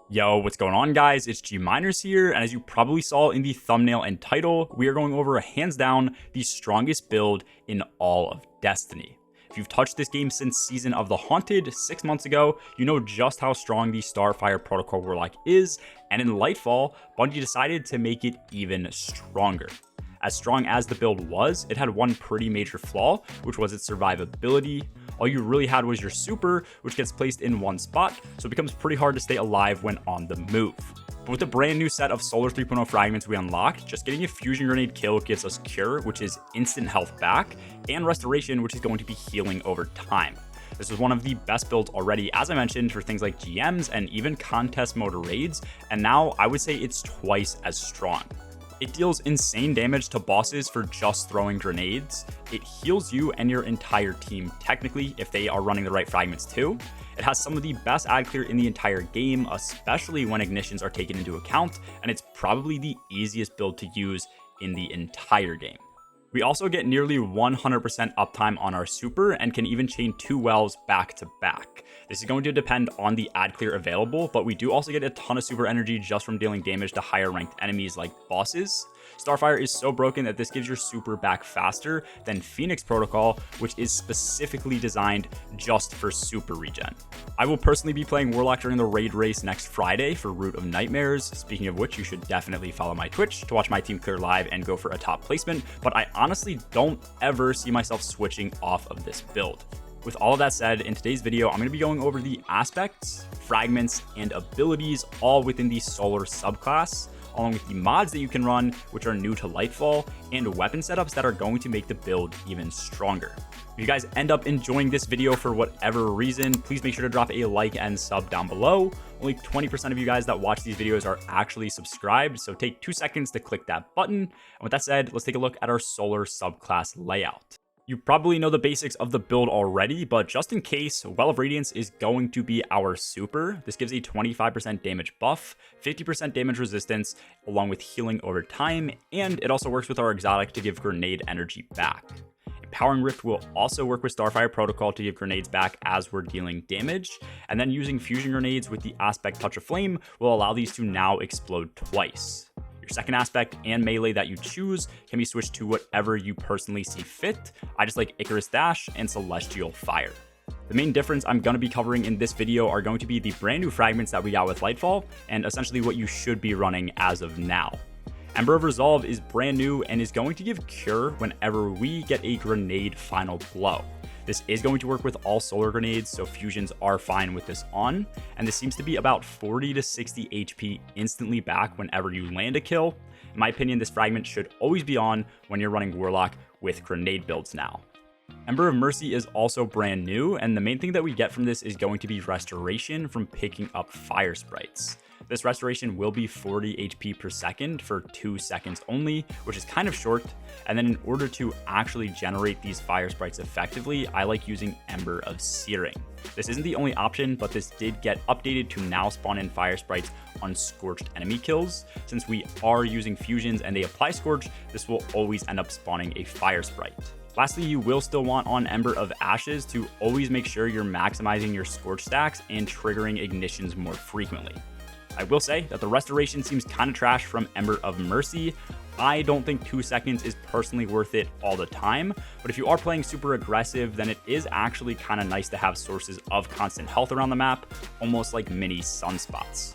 Yo, what's going on, guys? It's G Miners here, and as you probably saw in the thumbnail and title, we are going over hands down the strongest build in all of Destiny. If you've touched this game since Season of the Haunted 6 months ago, you know just how strong the Starfire Protocol Warlock is, and in Lightfall, Bungie decided to make it even stronger. As strong as the build was, it had one pretty major flaw, which was its survivability. All you really had was your super, which gets placed in one spot, so it becomes pretty hard to stay alive when on the move. But with the brand new set of Solar 3.0 fragments we unlocked, just getting a fusion grenade kill gives us Cure, which is instant health back, and Restoration, which is going to be healing over time. This is one of the best builds already, as I mentioned, for things like GMs and even contest mode raids, and now I would say it's twice as strong. It deals insane damage to bosses for just throwing grenades. It heals you and your entire team, technically, if they are running the right fragments too. It has some of the best ad clear in the entire game, especially when ignitions are taken into account, and it's probably the easiest build to use in the entire game. We also get nearly 100% uptime on our super and can even chain 2 wells back to back. This is going to depend on the ad clear available, but we do also get a ton of super energy just from dealing damage to higher ranked enemies like bosses. Starfire is so broken that this gives your super back faster than Phoenix Protocol, which is specifically designed just for super regen. I will personally be playing Warlock during the raid race next Friday for Root of Nightmares. Speaking of which, you should definitely follow my Twitch to watch my team clear live and go for a top placement, but I honestly don't ever see myself switching off of this build. With all of that said, in today's video, I'm going to be going over the aspects, fragments, and abilities all within the Solar subclass, along with the mods that you can run, which are new to Lightfall, and weapon setups that are going to make the build even stronger. If you guys end up enjoying this video for whatever reason, please make sure to drop a like and sub down below. Only 20% of you guys that watch these videos are actually subscribed, so take 2 seconds to click that button. And with that said, let's take a look at our Solar subclass layout. You probably know the basics of the build already, but just in case, Well of Radiance is going to be our super. This gives a 25% damage buff, 50% damage resistance, along with healing over time, and it also works with our exotic to give grenade energy back. Empowering Rift will also work with Starfire Protocol to give grenades back as we're dealing damage, and then using fusion grenades with the aspect Touch of Flame will allow these to now explode twice. Your second aspect and melee that you choose can be switched to whatever you personally see fit. I just like Icarus Dash and Celestial Fire. The main difference I'm going to be covering in this video are going to be the brand new fragments that we got with Lightfall, and essentially what you should be running as of now. Ember of Resolve is brand new and is going to give Cure whenever we get a grenade final blow. This is going to work with all solar grenades, so fusions are fine with this on, and this seems to be about 40 to 60 HP instantly back whenever you land a kill. In my opinion, this fragment should always be on when you're running Warlock with grenade builds now. Ember of Mercy is also brand new, and the main thing that we get from this is going to be Restoration from picking up fire sprites. This restoration will be 40 HP per second for 2 seconds only, which is kind of short. And then in order to actually generate these fire sprites effectively, I like using Ember of Searing. This isn't the only option, but this did get updated to now spawn in fire sprites on scorched enemy kills. Since we are using fusions and they apply Scorch, this will always end up spawning a fire sprite. Lastly, you will still want on Ember of Ashes to always make sure you're maximizing your Scorch stacks and triggering ignitions more frequently. I will say that the restoration seems kind of trash from Ember of Mercy. I don't think 2 seconds is personally worth it all the time, but if you are playing super aggressive, then it is actually kind of nice to have sources of constant health around the map, almost like mini sunspots.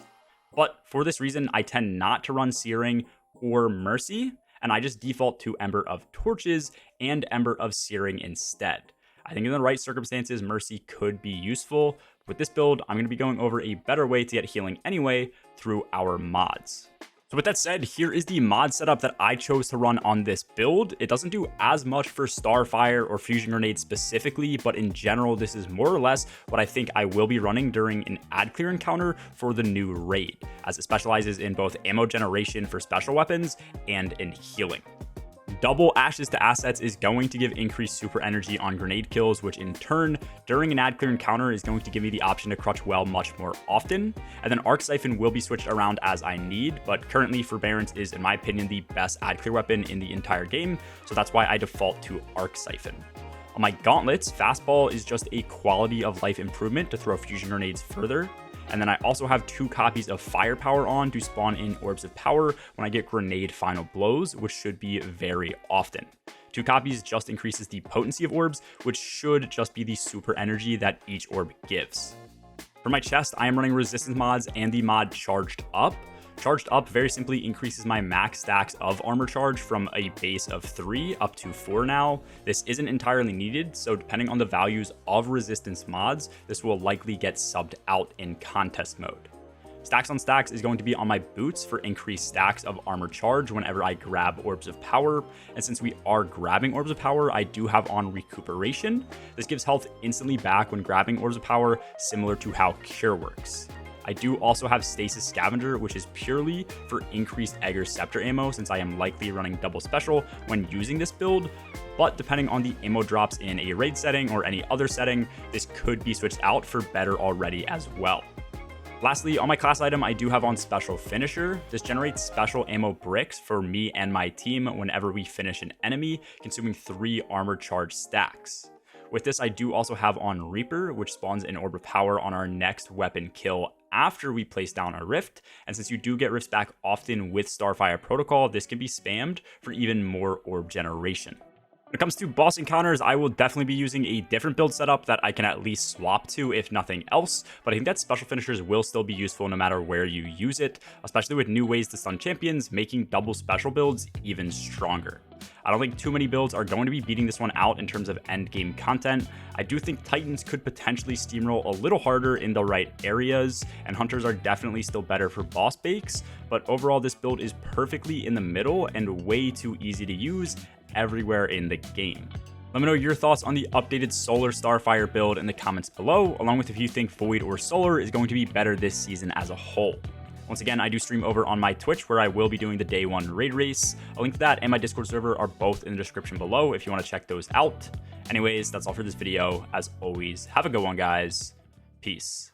But for this reason, I tend not to run Searing or Mercy, and I just default to Ember of Torches and Ember of Searing instead. I think in the right circumstances, Mercy could be useful. With this build, I'm going to be going over a better way to get healing anyway through our mods. So with that said, here is the mod setup that I chose to run on this build. It doesn't do as much for Starfire or Fusion Grenade specifically, but in general, this is more or less what I think I will be running during an ad clear encounter for the new raid, as it specializes in both ammo generation for special weapons and in healing. Double Ashes to Assets is going to give increased super energy on grenade kills, which in turn, during an ad clear encounter, is going to give me the option to crutch well much more often. And then Arc Siphon will be switched around as I need, but currently Forbearance is, in my opinion, the best ad clear weapon in the entire game, so that's why I default to Arc Siphon. On my gauntlets, Fastball is just a quality of life improvement to throw fusion grenades further. And then I also have 2 copies of firepower on to spawn in orbs of power when I get grenade final blows, which should be very often. 2 copies just increases the potency of orbs, which should just be the super energy that each orb gives. For my chest, I am running resistance mods and the mod Charged Up. Charged Up very simply increases my max stacks of armor charge from a base of 3 up to 4 now. This isn't entirely needed, so depending on the values of resistance mods, this will likely get subbed out in contest mode. Stacks on stacks is going to be on my boots for increased stacks of armor charge whenever I grab orbs of power, and since we are grabbing orbs of power, I do have on recuperation. This gives health instantly back when grabbing orbs of power, similar to how cure works. I do also have Stasis Scavenger, which is purely for increased Egger Scepter ammo since I am likely running double special when using this build, but depending on the ammo drops in a raid setting or any other setting, this could be switched out for better already as well. Lastly, on my class item, I do have on Special Finisher. This generates special ammo bricks for me and my team whenever we finish an enemy, consuming 3 armor charge stacks. With this, I do also have on Reaper, which spawns an orb of power on our next weapon kill after we place down a rift, and since you do get rifts back often with Starfire protocol, this can be spammed for even more orb generation. When it comes to boss encounters, I will definitely be using a different build setup that I can at least swap to if nothing else, but I think that Special Finishers will still be useful no matter where you use it, especially with new ways to stun champions, making double special builds even stronger. I don't think too many builds are going to be beating this one out in terms of endgame content. I do think Titans could potentially steamroll a little harder in the right areas, and Hunters are definitely still better for boss bakes, but overall this build is perfectly in the middle and way too easy to use everywhere in the game. Let me know your thoughts on the updated Solar Starfire build in the comments below, along with if you think Void or Solar is going to be better this season as a whole. Once again, I do stream over on my Twitch where I will be doing the day 1 raid race. A link to that and my Discord server are both in the description below if you want to check those out. Anyways, that's all for this video. As always, have a good one, guys. Peace.